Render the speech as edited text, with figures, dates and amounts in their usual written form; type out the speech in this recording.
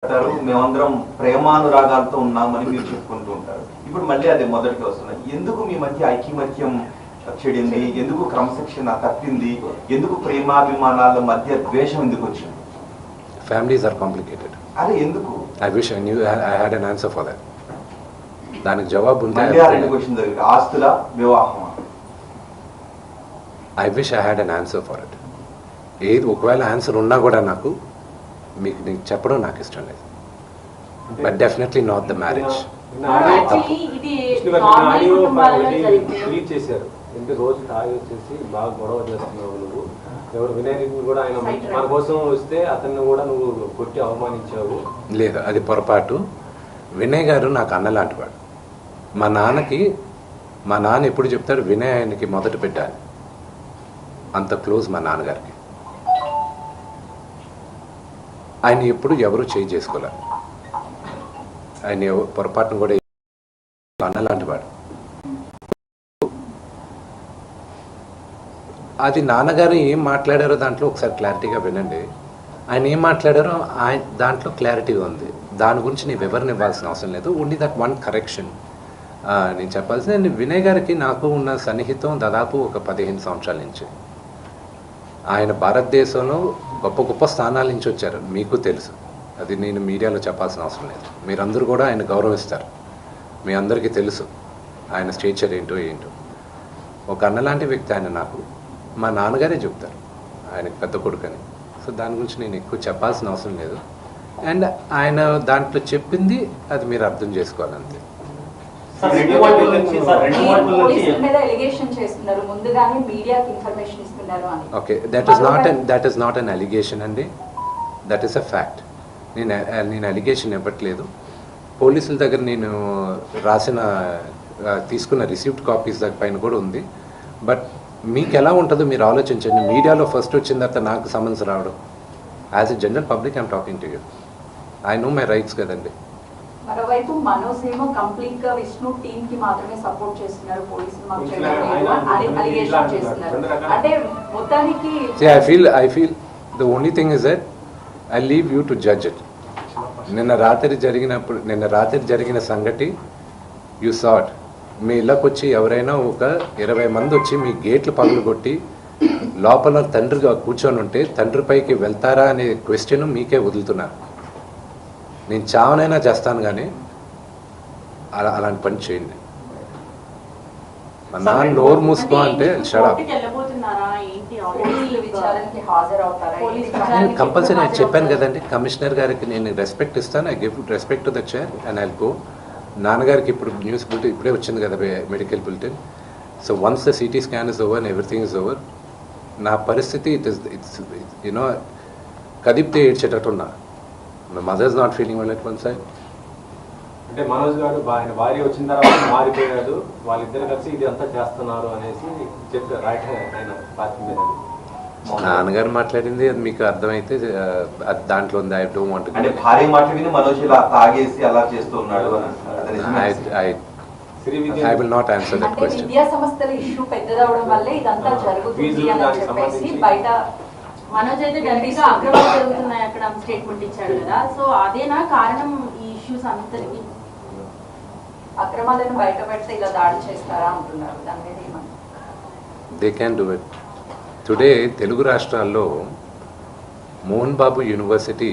మేమందరం ప్రేమానురాగాలతో ఉన్నామని మీరు చెప్పుకుంటూ ఉంటారు. ఇప్పుడు మళ్ళీ అదే మొదటికి వస్తున్నాయి. ఎందుకు మీ మధ్య ఐకమత్యం చెడింది? ఎందుకు క్రమశిక్షణ తప్పింది? ఎందుకు ప్రేమాభిమానాల మధ్య ద్వేషం ఎందుకు వచ్చింది? Families are complicated. అదే ఎందుకు? I wish I knew I had an answer for that. దానికి జవాబు ఉంటే మళ్ళీ ఆ రెండు క్వశ్చన్ జరిగింది. ఆస్తుల వివాహం. I wish I had an answer for it. ఏది ఒకవేళ ఆన్సర్ ఉన్నా కూడా నాకు నీకు చెప్పడం నాకు ఇష్టం లేదు. But definitely not the marriage. రోజు తాగి వచ్చేసి బాగా గొడవ చేస్తున్నావు నువ్వు. ఎవరు వినయ్ కూడా ఆయన మన కోసం వస్తే అతన్ని కూడా నువ్వు కొట్టి అవమానించావు. లేదు, అది పొరపాటు. వినయ్ గారు నాకు అన్నలాంటి వాడు. మా నాన్న ఎప్పుడు చెప్తాడు వినయ్ ఆయనకి మొదట పెట్టాలి. అంత క్లోజ్ మా నాన్నగారికి. ఆయన ఎప్పుడు ఎవరు చేయి చేసుకోలే. ఆయన పొరపాటును కూడా అన్నలాంటి వాడు. అది నాన్నగారు ఏం మాట్లాడారో దాంట్లో ఒకసారి క్లారిటీగా వినండి. ఆయన ఏం మాట్లాడారో దాంట్లో క్లారిటీగా ఉంది. దాని గురించి నేను వివరణ ఇవ్వాల్సిన అవసరం లేదు. ఓన్లీ దట్ వన్ కరెక్షన్ నేను చెప్పాల్సింది. వినయ్ గారికి నాకు ఉన్న సన్నిహితం దాదాపు ఒక 15 సంవత్సరాల నుంచి. ఆయన భారతదేశంలో గొప్ప గొప్ప స్థానాల నుంచి వచ్చారు, మీకు తెలుసు. అది నేను మీడియాలో చెప్పాల్సిన అవసరం లేదు. మీరందరూ కూడా ఆయన గౌరవిస్తారు. మీ అందరికీ తెలుసు ఆయన స్టేచర్ ఏంటో. ఒక అన్నలాంటి వ్యక్తి ఆయన. నాకు మా నాన్నగారే చెప్తారు ఆయనకు పెద్ద కొడుకని. సో దాని గురించి నేను ఎక్కువ చెప్పాల్సిన అవసరం లేదు. అండ్ ఆయన దాంట్లో చెప్పింది అది మీరు అర్థం చేసుకోవాలంతే. Okay, that is not an allegation అండి. That is a fact. నేను అలిగేషన్ ఇవ్వట్లేదు. పోలీసుల దగ్గర నేను తీసుకున్న రిసీప్ట్ కాపీస్ దగ్గర పైన కూడా ఉంది. బట్ మీకు ఎలా ఉంటుందో మీరు ఆలోచించండి. మీడియాలో ఫస్ట్ వచ్చిన తర్వాత నాకు సమన్స్ రావడం. As a general public I'm talking to you. I know my rights కదండి. మరోవైపు మనోజ్ ఏమో కంప్లీట్ గా విష్ణు టీమ్ కి మాత్రమే సపోర్ట్ చేస్తున్నారు. పోలీసులు అలిగేషన్ చేస్తున్నారు. అంటే మొత్తానికి I feel the only thing is that I leave you to judge it. నిన్న రాత్రి జరిగిన సంగతి యూ saw it. మీ ఇళ్ళకి వచ్చి ఎవరైనా ఒక 20 మంది వచ్చి మీ గేట్లు పగులు కొట్టి లోపల తండ్రిగా కూర్చొని ఉంటే తండ్రి పైకి వెళ్తారా అనే క్వశ్చన్ మీకే వదులుతున్నారు. నేను చావనైనా చేస్తాను కానీ అలాంటి పని చేయండి. మా నాన్న నోరు మూసుకో అంటే కంపల్సరీ నేను చెప్పాను కదండి. కమిషనర్ గారికి నేను రెస్పెక్ట్ ఇస్తాను. I give respect to the chair and I go. నాన్నగారికి ఇప్పుడు న్యూస్ బులెటిన్ ఇప్పుడే వచ్చింది కదా, medical bulletin. So once the CT scan is over and everything is over. నా పరిస్థితి ఇట్స్ యూనో కదిపితే ఏడ్చేటట్టున్నా. My mother is not feeling well at one side. అంటే మనోజ్ గారు ఆయన భార్య వచ్చిన తర్వాత మారిపోయాడు, వాళ్ళిద్దరు కలిసి ఇది అంతా చేస్తున్నారు అనేసి చెప్పారు. రైట్ ఆయన పార్టీ మీద నాన్నగారు మాట్లాడింది అది మీకు అర్థమైతే దాంట్లో ఉంది. ఐ డోంట్ వాంట్ అంటే భార్య మాట్లాడింది మనోజ్ ఇలా తాగేసి అలా చేస్తున్నాడు. I will not answer that question. విద్యా సంస్థల ఇష్యూ పెద్దదవడం వల్లే ఇదంతా జరుగుతుంది అని చెప్పేసి బయట మనోజ్ అయితే ఢిల్లీగా అక్రమాలు జరుగుతున్నాయి అక్కడ స్టేట్మెంట్ ఇచ్చాడు కదా. సో అదేనా కారణం ఈ ఇష్యూస్ అంతటికి? అక్రమాలను బయట పెడితే ఇలా దాడి చేస్తారా అంటున్నారు. దాని మీద ఏమన్నా? They can do it. Today Telugu రాష్ట్రాల్లో మోహన్ బాబు యూనివర్సిటీ